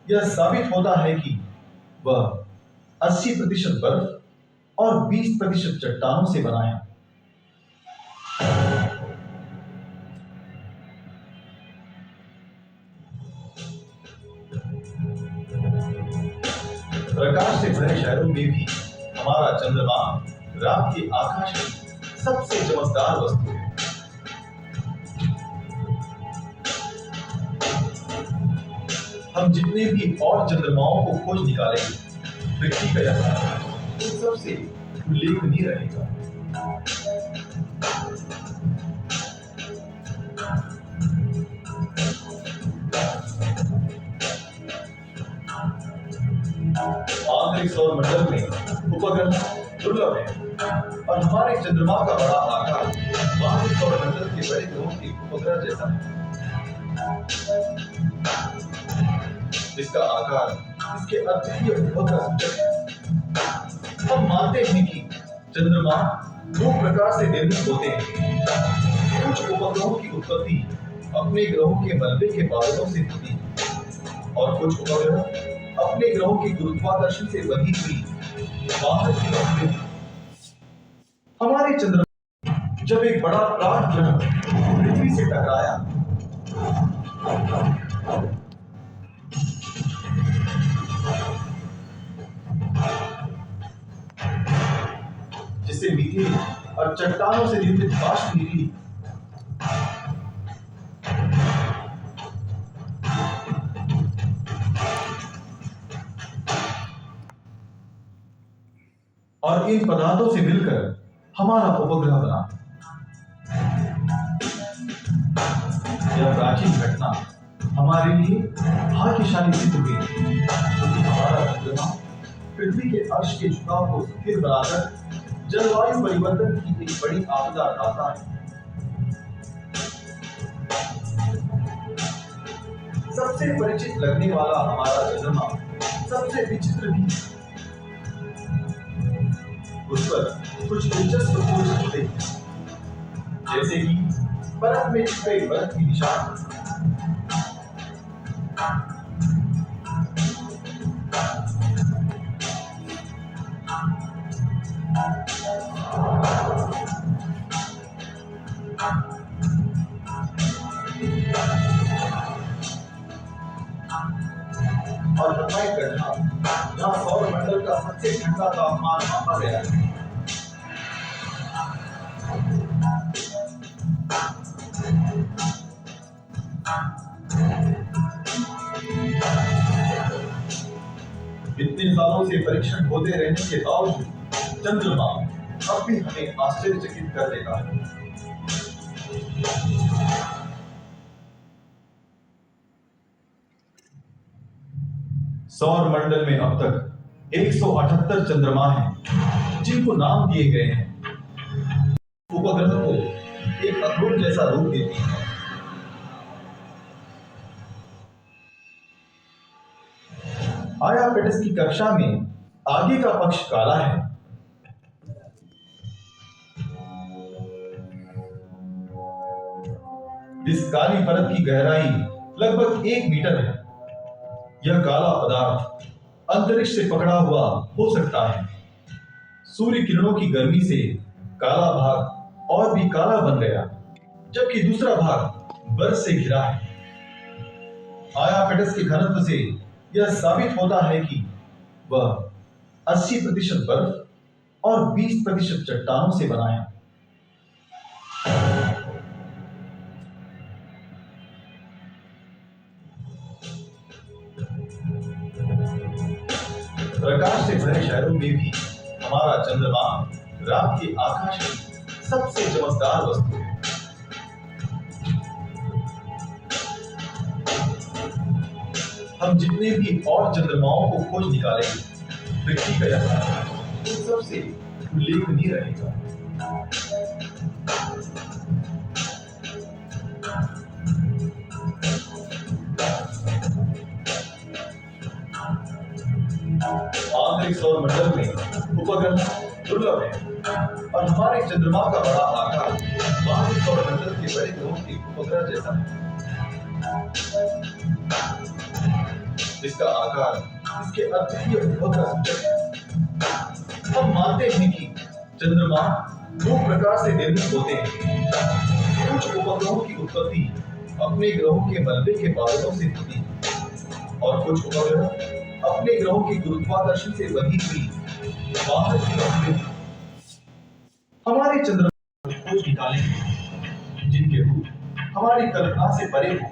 यह साबित होता है कि वह 80% बर्फ और 20% चट्टानों से बना है। प्रकाश से भरे शहरों में भी हमारा चंद्रमा रात के आकाश की सबसे चमकदार वस्तु है। हम जितने भी और चंद्रमाओं को खोज निकालेंगे, पृथ्वी का यह सबसे उल्लेखनीय रहेगा। आंतरिक सौर मंडल में उपग्रह दुर्लभ है और हमारे चंद्रमा का बड़ा आकार बाहरी सौर मंडल के बड़े ग्रहों के उपग्रह जैसा है। इसका आकार इसके अद्वितीय विभव का सूचक है। हम मानते हैं कि चंद्रमा 2 प्रकार से निर्मित होते हैं। कुछ उपग्रहों की उत्पत्ति अपने ग्रहों के मलबे के बादलों से होती है और कुछ उपग्रह अपने ग्रहों के गुरुत्वाकर्षण से बनी हुई बाहर की रोशनी। हमारे चंद्रमा जब एक बड़ा प्राग ग्रह पृथ्वी से टकराया, जिससे मीथेन और चट्टानों से निर्मित वाष्प निकली, और इन पदार्थों से मिलकर हमारा उपग्रह बना। यह प्राचीन घटना हमारे लिए भाग्यशाली सिद्ध हुई, क्योंकि हमारा चंद्रमा पृथ्वी के अर्श के झुकाव को स्थिर बनाकर जलवायु परिवर्तन की एक बड़ी आपदा हटाता है। सबसे परिचित लगने वाला हमारा चंद्रमा सबसे विचित्र भी है। उस पर कुछ दिलचस्प खोज होते हैं, जैसे कि बर्फ में छुपे बर्फ की निशान, और लंबाई गड्ढा जहां सौर मंडल का सबसे ठंडा तापमान मापा गया है। इतने सालों से परीक्षण होते रहने के बावजूद चंद्रमा अब भी हमें आश्चर्यचकित कर देता है। सौर मंडल में अब तक 178 चंद्रमा हैं, जिनको नाम दिए गए हैं। उपग्रह को एक अखरोट जैसा रूप देती है। आयापेटस की कक्षा में आगे का पक्ष काला है। इस काली परत की गहराई लगभग 1 मीटर है। यह काला पदार्थ अंतरिक्ष से पकड़ा हुआ हो सकता है। सूर्य किरणों की गर्मी से काला भाग और भी काला बन गया, जबकि दूसरा भाग बर्फ से घिरा है। आयापेटस के घनत्व से यह साबित होता है कि वह 80% बर्फ और 20% चट्टानों से बना है। प्रकाश से भरे शहरों में भी हमारा चंद्रमा रात के आकाश की सबसे चमकदार वस्तु है। हम जितने भी और चंद्रमाओं को खोज निकालेंगे, पृथ्वी का यह सबसे उल्लेखनीय रहेगा। आंतरिक सौर मंडल में उपग्रह दुर्लभ है और हमारे चंद्रमा का बड़ा आकार बाहरी सौर मंडल के बड़े ग्रहों के उपग्रह जैसा है। इसका आकार इसके अद्वितीय उद्भव का सूचक है। हम मानते हैं कि चंद्रमा दो प्रकार से निर्मित होते हैं। कुछ उपग्रहों की उत्पत्ति अपने ग्रहों के मलबे के बादलों से होती है और कुछ उपग्रह अपने ग्रहों की गुरुत्वाकर्षण से बनी हुई बाहर की रोशनी। हमारे चंद्रमा खोज निकालेंगे जिनके रूप हमारी कल्पना से परे हो।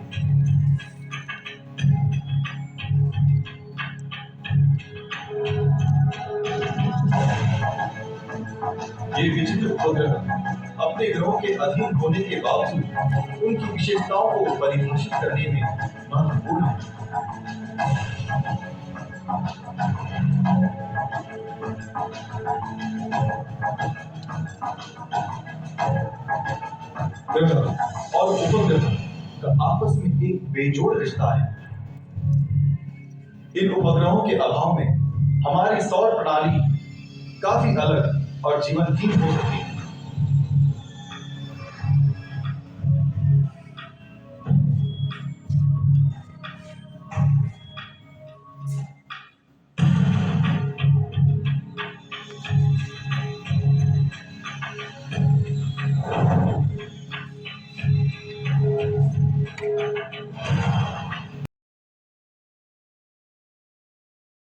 ये विचित्र उपग्रह अपने ग्रहों के अधीन होने के बावजूद उनकी विशेषताओं को परिभाषित करने में महत्वपूर्ण है। ग्रह और उपग्रह का आपस में एक बेजोड़ रिश्ता है। इन उपग्रहों के अभाव में हमारी सौर प्रणाली काफी अलग और जीवनहीन हो सकती है।